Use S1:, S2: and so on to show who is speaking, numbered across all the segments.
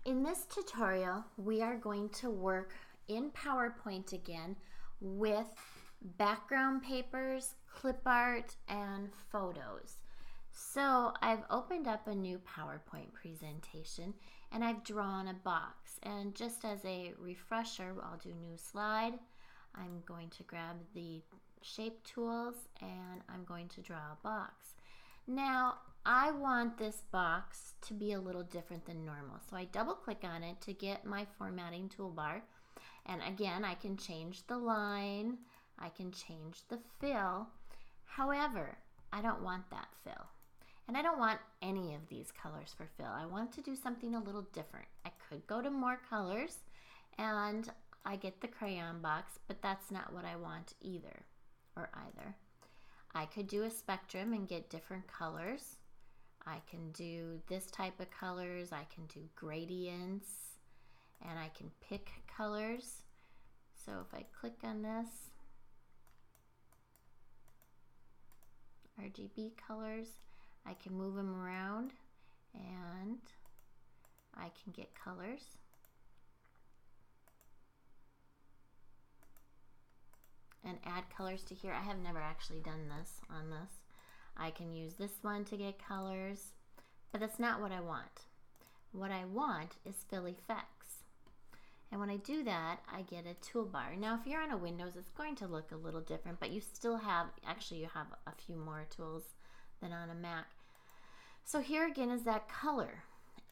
S1: In this tutorial, we are going to work in PowerPoint again with background papers, clip art, and photos. So I've opened up a new PowerPoint presentation and I've drawn a box. And just as a refresher, I'll do new slide. I'm going to grab the shape tools and I'm going to draw a box. Now, I want this box to be a little different than normal. So I double click on it to get my formatting toolbar. And again, I can change the line, I can change the fill. However, I don't want that fill. And I don't want any of these colors for fill. I want to do something a little different. I could go to more colors and I get the crayon box, but that's not what I want either, or either. I could do a spectrum and get different colors. I can do this type of colors. I can do gradients and I can pick colors. So if I click on this, RGB colors, I can move them around and I can get colors. And add colors to here. I have never actually done this on this. I can use this one to get colors, but that's not what I want. What I want is fill effects. And when I do that, I get a toolbar. Now, if you're on a Windows, it's going to look a little different, but you still have, actually you have a few more tools than on a Mac. So here again is that color,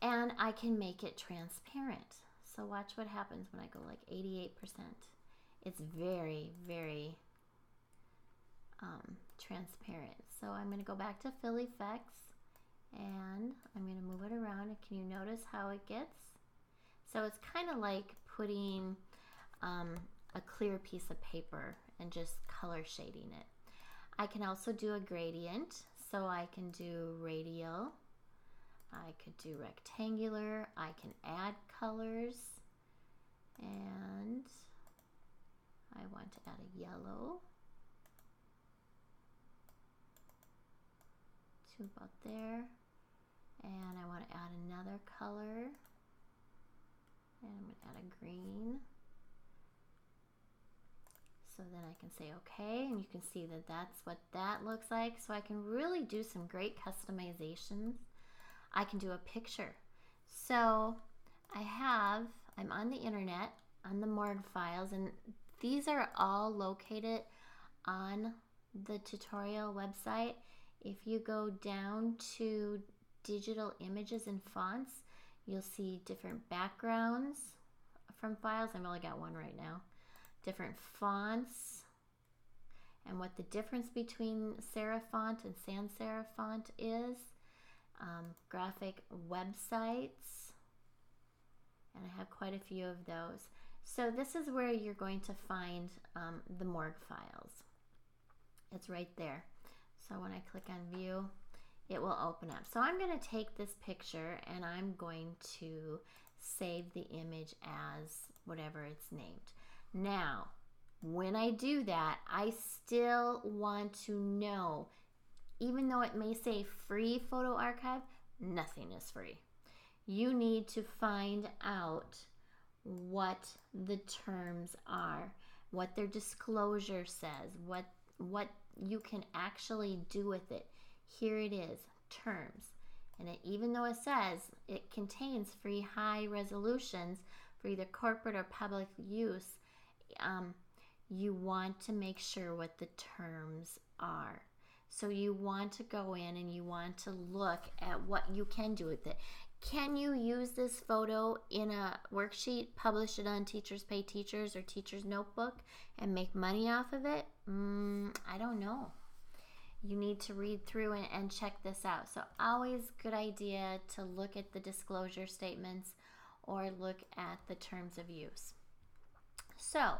S1: and I can make it transparent. So watch what happens when I go like 88%. It's very, very transparent. So I'm going to go back to fill effects and I'm going to move it around. And can you notice how it gets? So it's kind of like putting a clear piece of paper and just color shading it. I can also do a gradient. So I can do radial. I could do rectangular. I can add colors. And I want to add a yellow to about there, and I want to add another color, and I'm going to add a green. So then I can say okay, and you can see that that's what that looks like. So I can really do some great customizations. I can do a picture. So I'm on the internet, on the morgue files, and these are all located on the tutorial website. If you go down to digital images and fonts, you'll see different backgrounds from files. I've only got one right now. Different fonts and what the difference between serif font and sans serif font is. Graphic websites, and I have quite a few of those. So this is where you're going to find the morgue files. It's right there. So when I click on view, it will open up. So I'm going to take this picture and I'm going to save the image as whatever it's named. Now, when I do that, I still want to know, even though it may say free photo archive, nothing is free. You need to find out what the terms are, what their disclosure says, what you can actually do with it. Here it is, terms. And even though it says it contains free high resolutions for either corporate or public use, you want to make sure what the terms are. So you want to go in and you want to look at what you can do with it. Can you use this photo in a worksheet, publish it on Teachers Pay Teachers or Teacher's Notebook and make money off of it? I don't know. You need to read through and check this out. So always good idea to look at the disclosure statements or look at the terms of use. So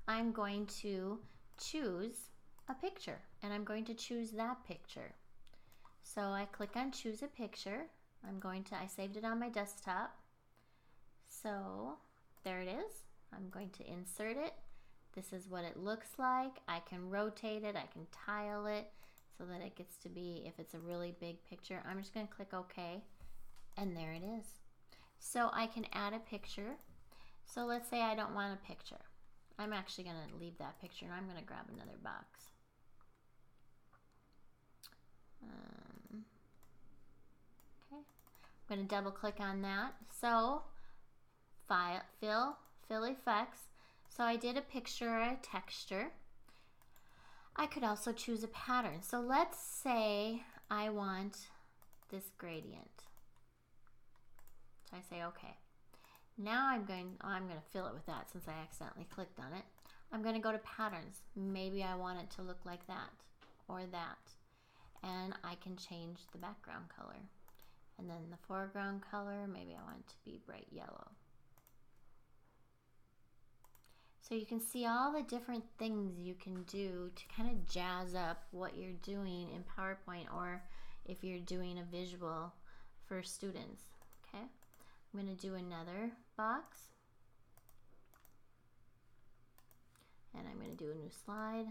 S1: I'm going to choose a picture and I'm going to choose that picture. So I click on choose a picture. I saved it on my desktop. So there it is. I'm going to insert it. This is what it looks like. I can rotate it, I can tile it so that it gets to be, if it's a really big picture, I'm just going to click OK, and there it is. So I can add a picture. So let's say I don't want a picture. I'm actually going to leave that picture and I'm going to grab another box. Okay, I'm going to double click on that. So file, fill effects. So I did a picture or a texture. I could also choose a pattern. So let's say I want this gradient. So I say okay. Now I'm going to fill it with that since I accidentally clicked on it. I'm going to go to patterns. Maybe I want it to look like that or that. And I can change the background color. And then the foreground color, maybe I want it to be bright yellow. So you can see all the different things you can do to kind of jazz up what you're doing in PowerPoint, or if you're doing a visual for students. Okay, I'm going to do another box. And I'm going to do a new slide.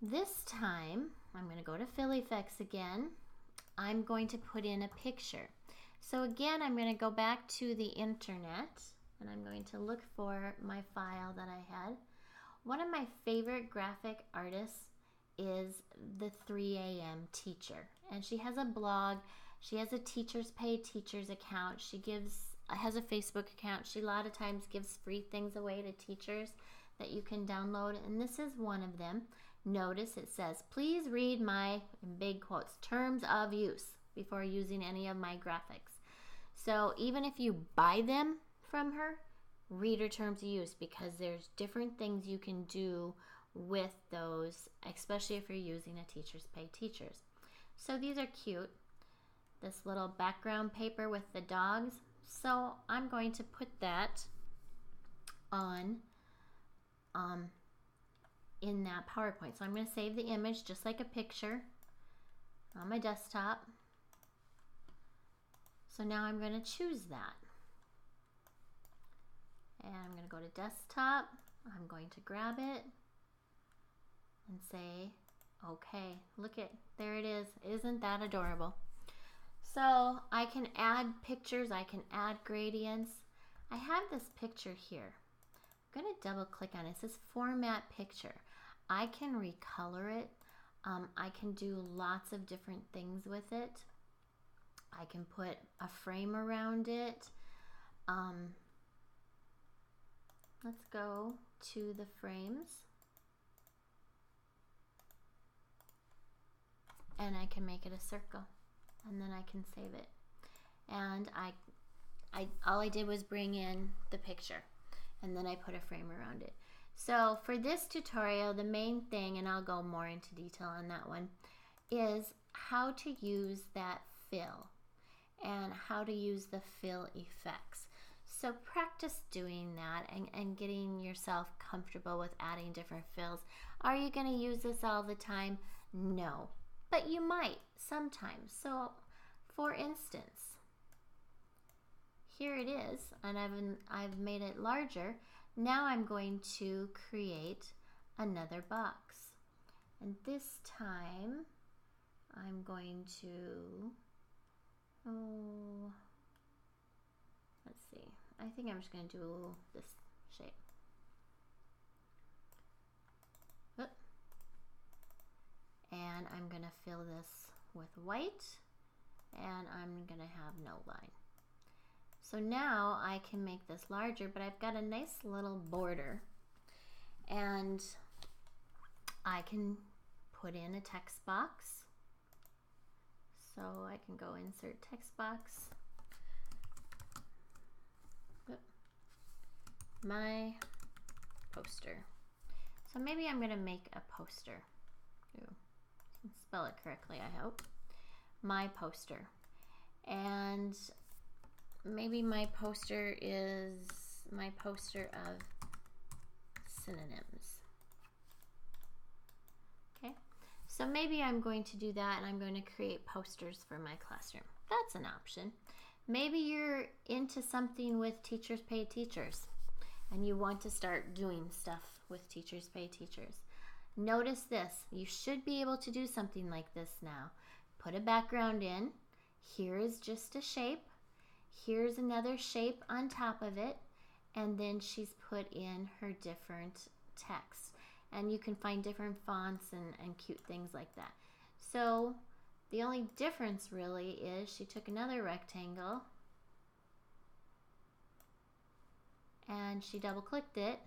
S1: This time, I'm going to go to Fill Effects again. I'm going to put in a picture. So again, I'm going to go back to the internet and I'm going to look for my file that I had. One of my favorite graphic artists is the 3 a.m. teacher. And she has a blog. She has a Teachers Pay Teachers account. She has a Facebook account. She a lot of times gives free things away to teachers that you can download. And this is one of them. Notice it says, please read my, in big quotes, terms of use before using any of my graphics. So even if you buy them from her, read her terms of use, because there's different things you can do with those, especially if you're using a Teachers Pay Teachers. So these are cute. This little background paper with the dogs. So I'm going to put that on in that PowerPoint. So I'm going to save the image just like a picture on my desktop. So now I'm going to choose that. And I'm going to go to desktop. I'm going to grab it and say, okay, look it, there it is. Isn't that adorable? So I can add pictures, I can add gradients. I have this picture here. I'm going to double click on it. It says Format Picture. I can recolor it. I can do lots of different things with it. I can put a frame around it. Let's go to the frames. And I can make it a circle. And then I can save it. And all I did was bring in the picture. And then I put a frame around it. So for this tutorial, the main thing, and I'll go more into detail on that one, is how to use that fill and how to use the fill effects. So practice doing that and getting yourself comfortable with adding different fills. Are you going to use this all the time? No, but you might sometimes. So for instance, here it is, and I've made it larger. Now I'm going to create another box. And this time I'm going to, let's see. I think I'm just going to do this shape. And I'm going to fill this with white, and I'm going to have no line. So now I can make this larger, but I've got a nice little border, and I can put in a text box. So I can go insert text box. My poster. So maybe I'm going to make a poster. Ooh, spell it correctly, I hope. My poster. And maybe my poster is my poster of synonyms. Okay, so maybe I'm going to do that, and I'm going to create posters for my classroom. That's an option. Maybe you're into something with Teachers Pay Teachers, and you want to start doing stuff with Teachers Pay Teachers. Notice this. You should be able to do something like this now. Put a background in. here is just a shape. Here's another shape on top of it. And then she's put in her different text. And you can find different fonts and cute things like that. So the only difference really is she took another rectangle and she double clicked it,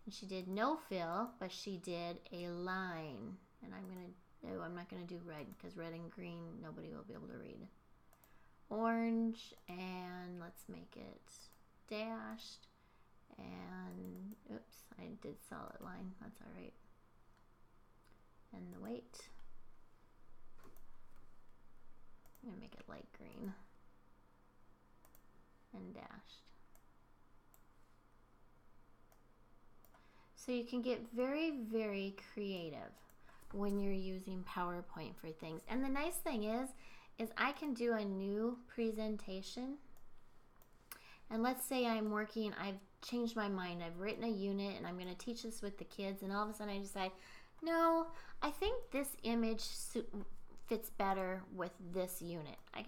S1: and she did no fill, but she did a line. And I'm not gonna do red, because red and green nobody will be able to read. Orange, and let's make it dashed, and oops, I did solid line, that's all right. And the weight, I'm gonna make it light green and dashed. So you can get very, very creative when you're using PowerPoint for things. And the nice thing is I can do a new presentation. And let's say I've changed my mind. I've written a unit and I'm going to teach this with the kids. And all of a sudden I decide, no, I think this image fits better with this unit. I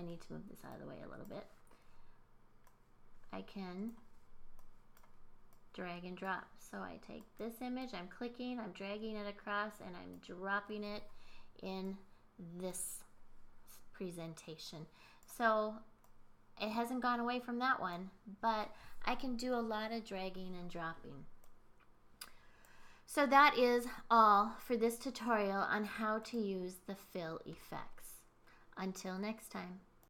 S1: need to move this out of the way a little bit. I can drag and drop. So I take this image, I'm clicking, I'm dragging it across, and I'm dropping it in this presentation. So it hasn't gone away from that one, but I can do a lot of dragging and dropping. So that is all for this tutorial on how to use the fill effects. Until next time.